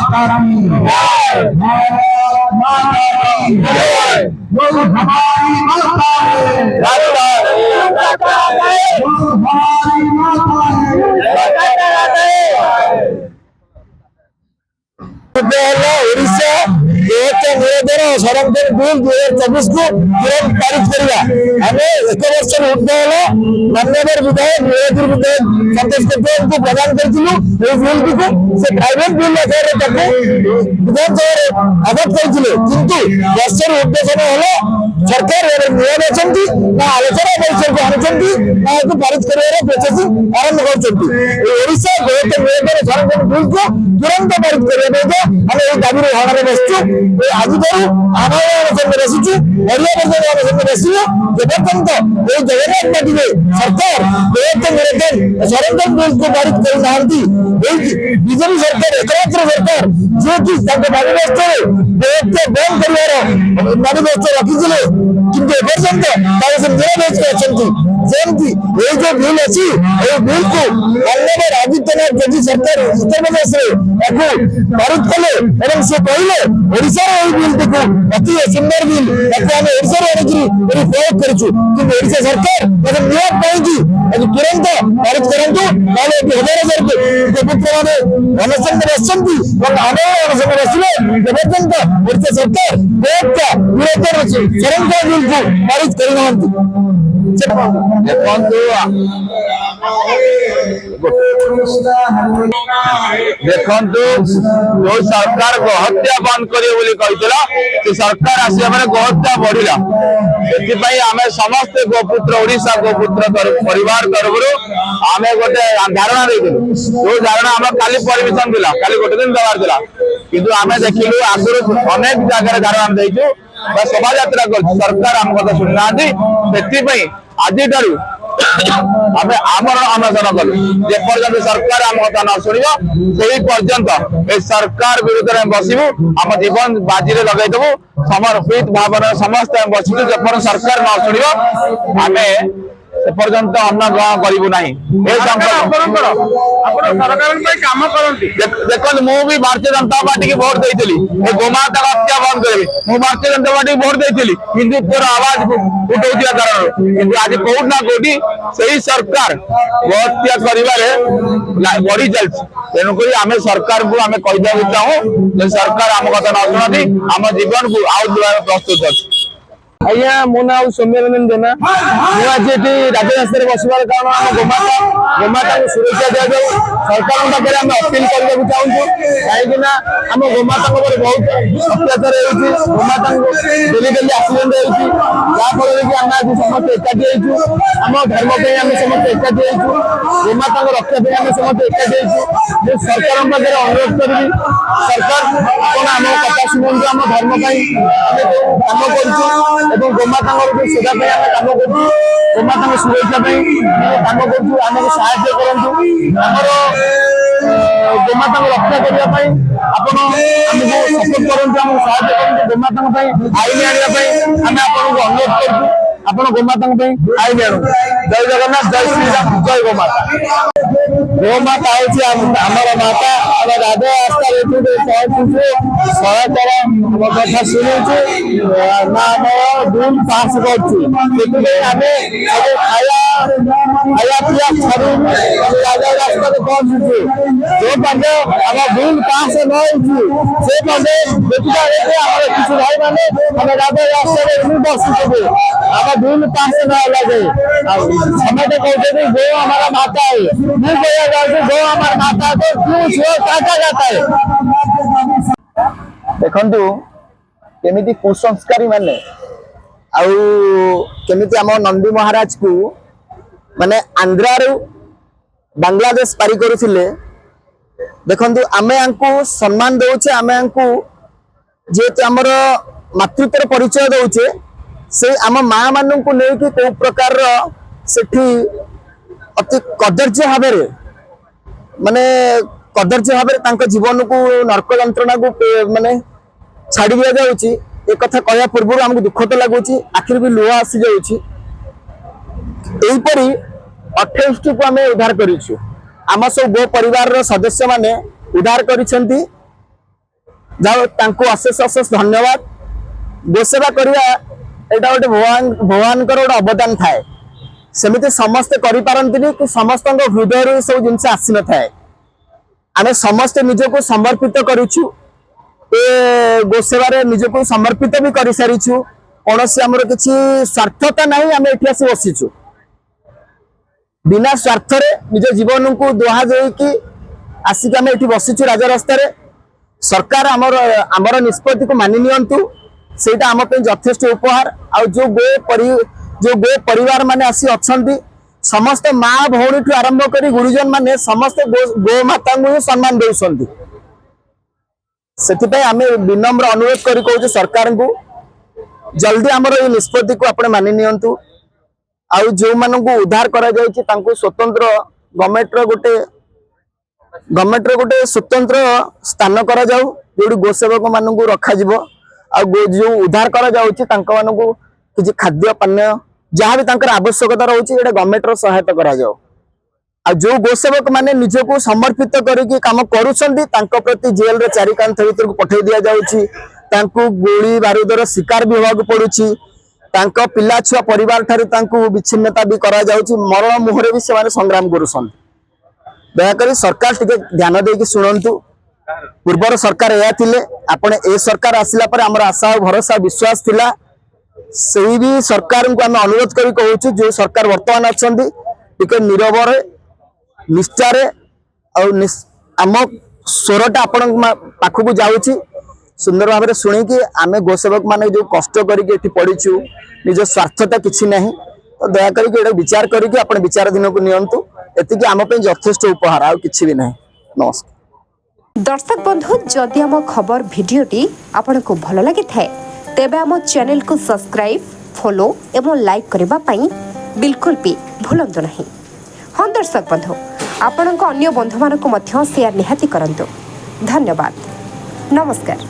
मातरम भारत माता की जय। वो हमारी माता है, वो हमारी माता ओडिशा निवेदन संरक्षण बिल 2024 को तुरंत पारित करवा आम एक वर्ष ऊर्धल माननीय विधायक नीलगिरी विधायक संतोष कटोल को प्रदान करूँ बिल को से प्राइवेट बिल आधार विधानसभा आगत करते किंतु वर्ष ऊर्ध समय है सरकार नियम अच्छी ना आलोचना परिसर को आनुंट ना पारित कर प्रोसेसिंग आरंभ करशा निवेदन संरक्षण बिल को तुरंत पारित करने आम ये दाबी भावना बसचु आज आम बसचु ओडिया बसू जबरदस्त ये जगन्नाथ पार्टी सरकार निवेदन संरक्षण बिल को पारित करना बीजेपी सरकार एकमात्र सरकार जी कि मैनिफेस्टो बंद कर मैनिफेस्टो रखी किंतु एपर्यंत निरपेक्ष अच्छा जमती ये जो बिल अच्छी ये बिल को माननीय आदित्यनाथ योगी सरकार उत्तर प्रदेश पारित कले से कहले ओडिशा बिल को अति सुंदर बिल आम ओडिशा प्रयोग करूँ ओडिशा सरकार नियम कहीं तुरंत पारित करूँ ना हजार हजार पुत्र मैंने अनशन बसुँच आंदोलन बसले जबरदस्त ओडिशा सरकार निवेदन संरक्षण बिल को पारित करना देखु जो सरकार गोहत्या बंद करे सरकार आसिया मैंने गोहत्या बढ़ला से आम समस्त गोपुत्र ओडिशा गोपुत्र परिवार तरफ आम गोटे धारणा जो धारणा आम काली परमिशन था काली गोटे दिन दबार था किंतु आम देखिलु आगुरी अनेक जगह धारणा देचु शोभा यात्रा कर सरकार आम कथा शुणुना से आज आम आमरण अनशन कलु जेपर्यंत सरकार आम कथा न शुण से पर्यंत सरकार विरुद्ध में बसबू आम जीवन बाजी लगेदेबू समर्पित भाव समस्त बसबू जेपर्यंत सरकार न शुण आम पर्यंत अन्न ग्रहण करूँ ना देखो मु भी भारतीय जनता पार्टी की भोट देती गोमाता हत्या बंद करी भारतीय जनता पार्टी की भोट देती हिंदुत्व आवाज उठाउथिया कारण किंतु आज कोट ना कोटी सही सरकार हत्या करिवारे बढ़ी चलछि तेणुक आम सरकार को आम कहीदेक चाहूँ सरकार आम कथा न शुणती आम जीवन को आउट प्रस्तुत अच्छी आज्ञा मो ना सौम्यरंजन जेना मुझे राजरास्तार बसवार कारण आम गोमाता को सुरक्षा दि जाऊ सरकार पाखे आम अपील करने चाहूँ कहीं आम गोमाता बहुत अत्याचार होमाता डेली डेली एक्सीडेंट होफल कि आम आज समस्त एकाठी आम धर्म आम समस्त एकाठी गोमाता रक्षा आम समस्त एकाठी सरकार पाखे अनुरोध करी सरकार आप आम कथा शुणु आम धर्म काम कर गोमाता सेवा आम कम कर गोमाता सुरक्षा कम करमको साहय करूँ आमर गोमाता रक्षा करने आपको सपोर्ट करूँ आमको साहय करूँ गोमाता आईन आने आम आपको अनुरोध करूँ आप गोमाता आईन आणु जय जगन्नाथ जय श्रीराम जय गोमाता गोमाता हूँ आमर माता आम राजरास्ता सहायतार कथा शुणुचु ना आम बिल पास करूँ आम सब खाया पीया छाड़ू राजरास्ता पहुंचुचु जो पाटे आम बिल पास न से पाटे देखा आम किसी भाई मैंने आम राजरास्ता बसुचु आम बिल पास न लगे समझे कहते गो हमारा माता है मैं कहना गो हमारा माता तो क्यों छुआ काटा जाता है देखु केमिति कुसंस्कारी माने केमिति आम नंदी महाराज को माने आंध्रा बांग्लादेश पारी करुले देखु आम को सम्मान दौचे आम को जेहेतु आमर मातृत्वर परिचय दौचे से आम माँ मान को लेकिन कौ प्रकार सेठी अति कदर्य भाव माने कदर्य भाव जीवन को नरक जंत्रणा को माने छाड़ी दि जाऊँगी एक कथा कहया पूर्व आमको दुख तो लगुच आखिर भी लुह आसी जापरी 28 को आम उद्धार करूँ आम सब गो परिवार सदस्य माने उद्धार कर ଯାଉ ତାଙ୍କୁ ଅଶେଷ ଅଶେଷ ଧନ୍ୟବାଦ। ଗୋसेवा करवा एटा गोटे भगवानकर गोटे अवदान थाए सेमिति समस्ते करि पारंतिनी कि समस्त हृदय सब जिनस आसी न थाए आमे समस्ते निजको समर्पित करूछु ए गोसेवा रे निजको समर्पित भी करि सारिछु कौन से आमर किछि स्वार्थता नहीं आमे एठी आसी बसिछु बिना स्वार्थ रे निज जीवन को दोहा देई कि आसिक आमे एठी बसिछु राजा रास्ता रे सरकार आमर निष्पत्ति को मानि नियंतु सेटा आम पे यथेष्ट उपहार आ जो गो परिवार माने आसी अछंती समस्त माँ भौणी ठू आरंभ करी गुरुजन माने समस्त गो माता को सम्मान देउछंती सेति आमे विनम्र अनुरोध करी कहू सरकार को जल्दी आमर ये निष्पत्ति को आपने मानि नियंतु आ जो मानन को उद्धार करा जाय कि तांको स्वतंत्र गवर्नमेंट रो गोटे स्वतंत्र स्थान करा जाऊ जोडी गोसेवक मानन को रखा जिवो आ जो उद्धार करा जाउची तांको मानन को किछि खाद्य पान्य जहाँ भी तांकर आवश्यकता रहउची एटा गवर्नमेंट रो सहायता करा जाऊ आ जो गोसेवक माने निजको समर्पित करिकि काम करूछंती तांको प्रति जेल रे चारि कांथ भीतर को पठै दिया जाउची तांको गोली बारूदर शिकार भी होगा पड़ुछि तांको पिला छुआ परिवार ठारे तांको विच्छिन्नता भी करा जाउछि मरण मुहरे भी सेमाने संग्राम करूछन दयाकरी सरकार टिके ध्यान देकी सुनंतु पूर्वर सरकार या थिले आपण ए सरकार आसिला पर हमर आशा और भरोसा विश्वास थिला सही भी सरकार को आम अनुरोध करी कहूछु जो सरकार वर्तमान अछंती टिके नीरव रे निष्ठा रे और आम स्वरटा आपण पाखु जाउछि सुंदर भाव शुणी कि आमे गोसेवक माने जो कष्ट करके पढ़ीचु निज स्वार्थता किसी नहीं तो दया करके विचार करके आपण विचार दिन को नियंतु एति आम यथेष्ट उपहार आ किछि भी नहीं। नमस्कार दर्शक बंधु जदि आम खबर भिडियोटी आपन को भल लगी थाए तेबे आम चैनल को सब्सक्राइब फॉलो एवं लाइक करबा पई बिल्कुल भी भूलंतु नहीं। हाँ दर्शक बंधु आपण अन्य बंधु मान को मध्य शेयर निहाती करंतु। धन्यवाद। नमस्कार।